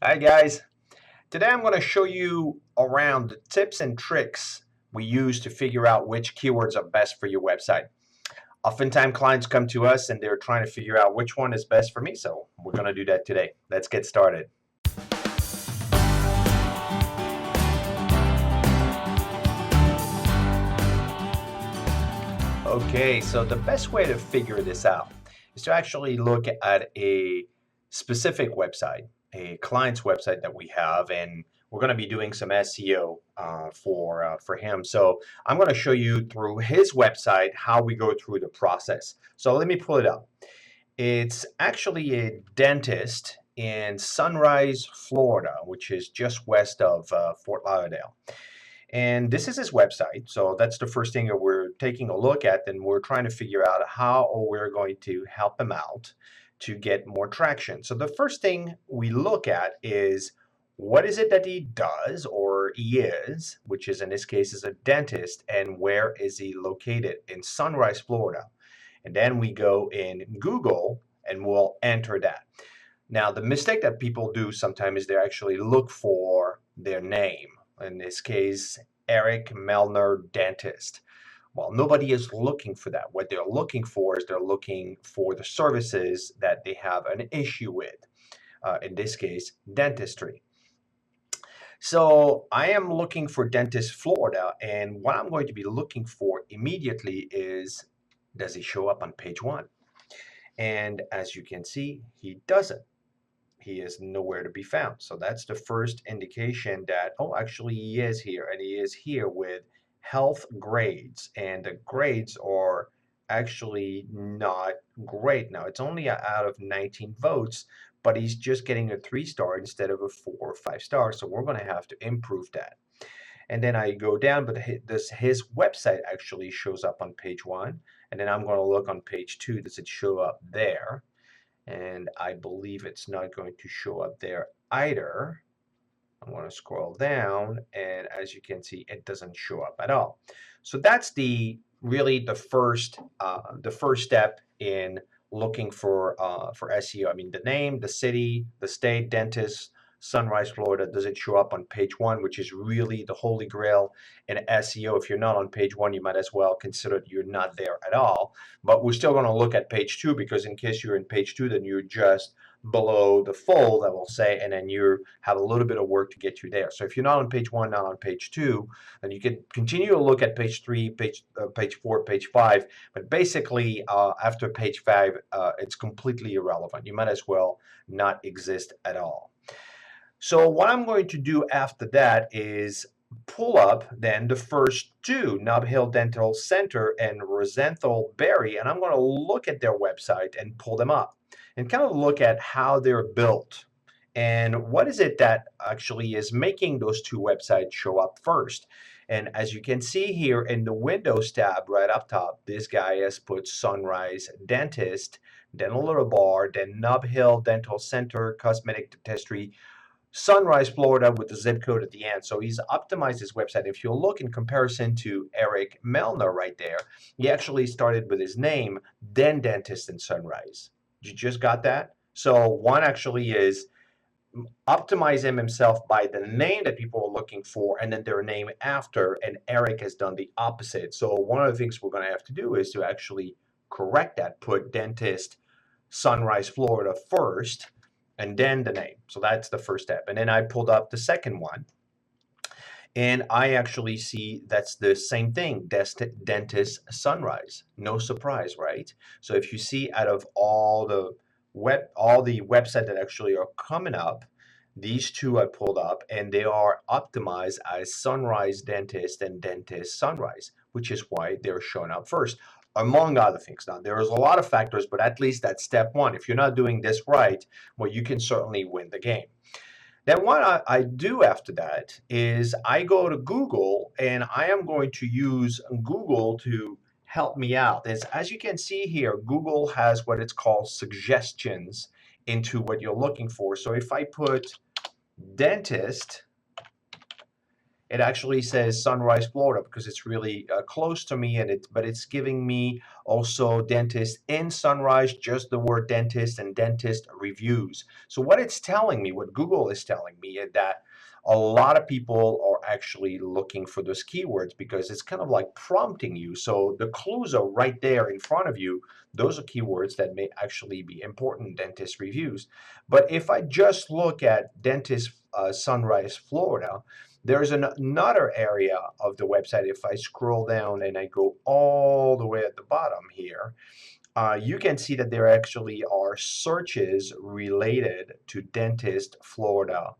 Hi guys, today I'm going to show you around the tips and tricks we use to figure out which keywords are best for your website. Oftentimes clients come to us and they're trying to figure out which one is best for me, so we're going to do that today. Let's get started. Okay, so the best way to figure this out is to actually look at a specific website, a client's website that we have, and we're going to be doing some SEO for him. So I'm going to show you through his website how we go through the process. So let me pull it up. It's actually a dentist in Sunrise, Florida, which is just west of Fort Lauderdale. And this is his website. So that's the first thing that we're taking a look at, and we're trying to figure out how we're going to help him out to get more traction. So the first thing we look at is what is it that he does or he is, which is in this case is a dentist, and where is he located? In Sunrise, Florida. And then we go in Google and we'll enter that. Now, the mistake that people do sometimes is they actually look for their name. In this case, Eric Melner Dentist. Well, nobody is looking for that. What they're looking for is they're looking for the services that they have an issue with. In this case, dentistry. So I am looking for Dentist Florida, and what I'm going to be looking for immediately is, does he show up on page one? And as you can see, he doesn't. He is nowhere to be found. So that's the first indication that, oh, actually he is here, and he is here with health grades, and the grades are actually not great. Now it's only out of 19 votes, but he's just getting a 3-star instead of a 4 or 5-star. So we're going to have to improve that. And then I go down, but his website actually shows up on page one. And then I'm going to look on page two. Does it show up there? And I believe it's not going to show up there either. I'm going to scroll down, and as you can see, it doesn't show up at all. So that's really the first step in looking for SEO. I mean, the name, the city, the state, dentist, Sunrise, Florida. Does it show up on page one, which is really the holy grail in SEO? If you're not on page one, you might as well consider you're not there at all. But we're still going to look at page two, because in case you're in page two, then you're just below the fold, I will say, and then you have a little bit of work to get you there. So if you're not on page one, not on page two, then you can continue to look at page three, page four, page five. But basically, after page five, it's completely irrelevant. You might as well not exist at all. So what I'm going to do after that is pull up then the first two, Nob Hill Dental Center and Rosenthal Berry, and I'm going to look at their website and pull them up and kind of look at how they're built and what is it that actually is making those two websites show up first. And as you can see here in the Windows tab right up top, this guy has put Sunrise Dentist, Dental Little Bar, then Nob Hill Dental Center, Cosmetic Dentistry, Sunrise, Florida, with the zip code at the end. So he's optimized his website. If you look in comparison to Eric Melner right there, he actually started with his name, then Dentist in Sunrise. You just got that? So one actually is optimize him himself by the name that people are looking for and then their name after, and Eric has done the opposite. So one of the things we're going to have to do is to actually correct that, put Dentist Sunrise, Florida first, and then the name. So that's the first step. And then I pulled up the second one, and I actually see that's the same thing, Dentist Sunrise. No surprise, right? So if you see out of all the websites that actually are coming up, these two I pulled up, and they are optimized as Sunrise Dentist and Dentist Sunrise, which is why they're showing up first, among other things. Now, there's a lot of factors, but at least that's step one. If you're not doing this right, well, you can certainly win the game. Then what I do after that is I go to Google, and I am going to use Google to help me out. As you can see here, Google has what it's called suggestions into what you're looking for. So if I put dentist It actually says Sunrise, Florida, because it's really close to me, and but it's giving me also dentist in Sunrise, just the word dentist and dentist reviews. So what it's telling me, what Google is telling me, is that a lot of people are actually looking for those keywords because it's kind of like prompting you. So the clues are right there in front of you. Those are keywords that may actually be important in dentist reviews. But if I just look at dentist Sunrise, Florida, there's another area of the website. If I scroll down and I go all the way at the bottom here, you can see that there actually are searches related to dentist Florida,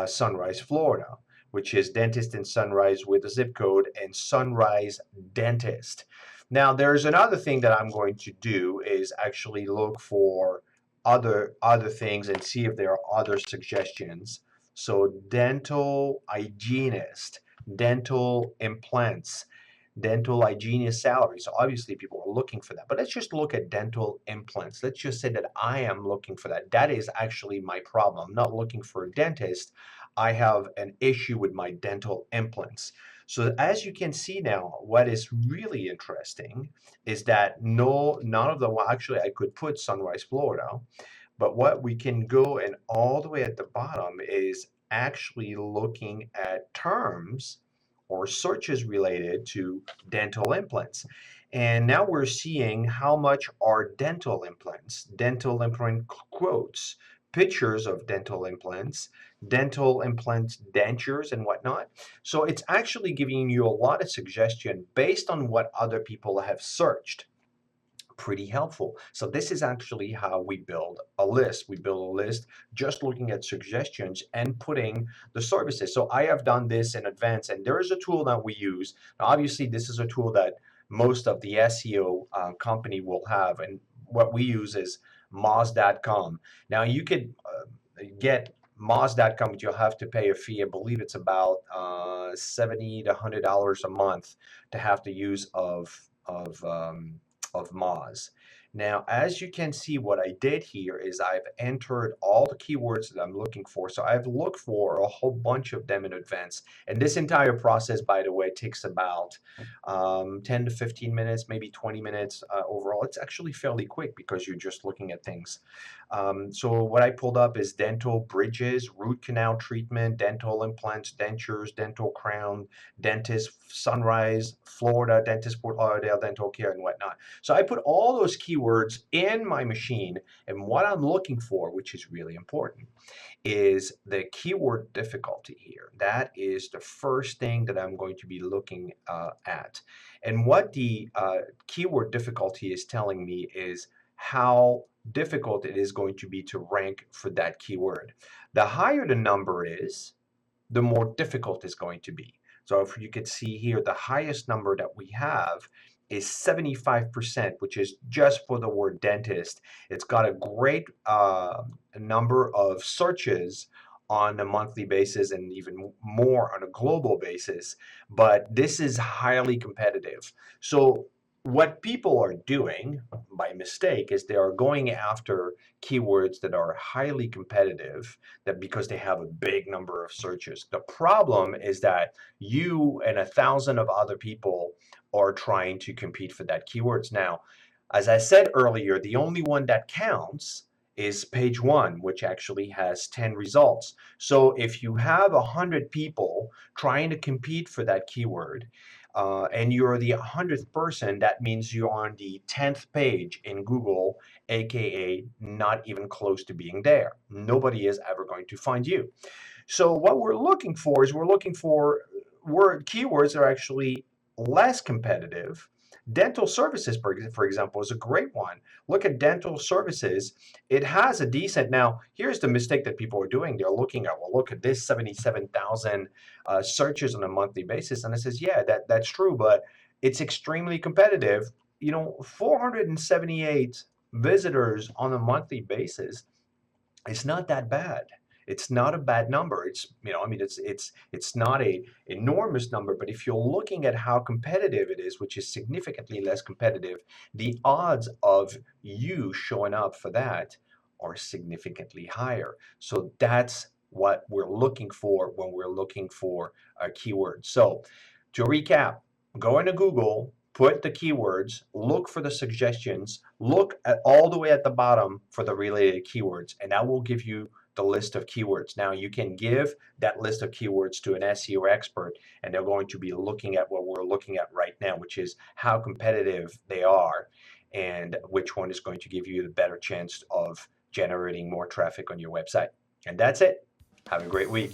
Sunrise, Florida, which is dentist in Sunrise with a zip code and Sunrise Dentist. Now, there's another thing that I'm going to do is actually look for other things and see if there are other suggestions. So dental hygienist, dental implants, dental hygienist salary. So obviously people are looking for that. But let's just look at dental implants. Let's just say that I am looking for that. That is actually my problem. I'm not looking for a dentist. I have an issue with my dental implants. So as you can see now, what is really interesting is that none of the, well, actually I could put Sunrise, Florida, but what we can go and all the way at the bottom is actually looking at terms or searches related to dental implants. And now we're seeing how much are dental implant quotes, pictures of dental implants, dentures, and whatnot. So it's actually giving you a lot of suggestion based on what other people have searched. Pretty helpful. So this is actually how we build a list. We build a list just looking at suggestions and putting the services. So I have done this in advance, and there is a tool that we use. Now, obviously, this is a tool that most of the SEO company will have, and what we use is Moz.com. Now, you could get Moz.com, but you'll have to pay a fee. I believe it's about $70 to $100 a month to have the use of Moz. Now, as you can see, what I did here is I've entered all the keywords that I'm looking for. So I've looked for a whole bunch of them in advance. And this entire process, by the way, takes about 10 to 15 minutes, maybe 20 minutes overall. It's actually fairly quick because you're just looking at things. So what I pulled up is dental bridges, root canal treatment, dental implants, dentures, dental crown, dentist, Sunrise, Florida, dentist, Fort Lauderdale, dental care, and whatnot. So I put all those keywords in my machine, and what I'm looking for, which is really important, is the keyword difficulty here. That is the first thing that I'm going to be looking at. And what the keyword difficulty is telling me is how difficult it is going to be to rank for that keyword. The higher the number is, the more difficult it's going to be. So if you could see here, the highest number that we have is 75%, which is just for the word dentist. It's got a great number of searches on a monthly basis and even more on a global basis, but this is highly competitive. So what people are doing by mistake is they are going after keywords that are highly competitive, that because they have a big number of searches. The problem is that you and 1,000 of other people are trying to compete for that keywords. Now, as I said earlier, the only one that counts is page one, which actually has 10 results. So if you have 100 people trying to compete for that keyword, and you're the 100th person, that means you're on the 10th page in Google, aka not even close to being there. Nobody is ever going to find you. So what we're looking for is we're looking for word keywords that are actually less competitive. Dental services, for example, is a great one. Look at dental services. It has a decent, now here's the mistake that people are doing. They're looking at, well, look at this 77,000 searches on a monthly basis. And it says, yeah, that's true, but it's extremely competitive. 478 visitors on a monthly basis, it's not that bad. It's not a bad number. It's not a enormous number, but if you're looking at how competitive it is, which is significantly less competitive, the odds of you showing up for that are significantly higher. So that's what we're looking for when we're looking for a keyword. So to recap, go into Google, put the keywords, look for the suggestions, look at all the way at the bottom for the related keywords, and that will give you the list of keywords. Now you can give that list of keywords to an SEO expert, and they're going to be looking at what we're looking at right now, which is how competitive they are and which one is going to give you the better chance of generating more traffic on your website. And that's it. Have a great week.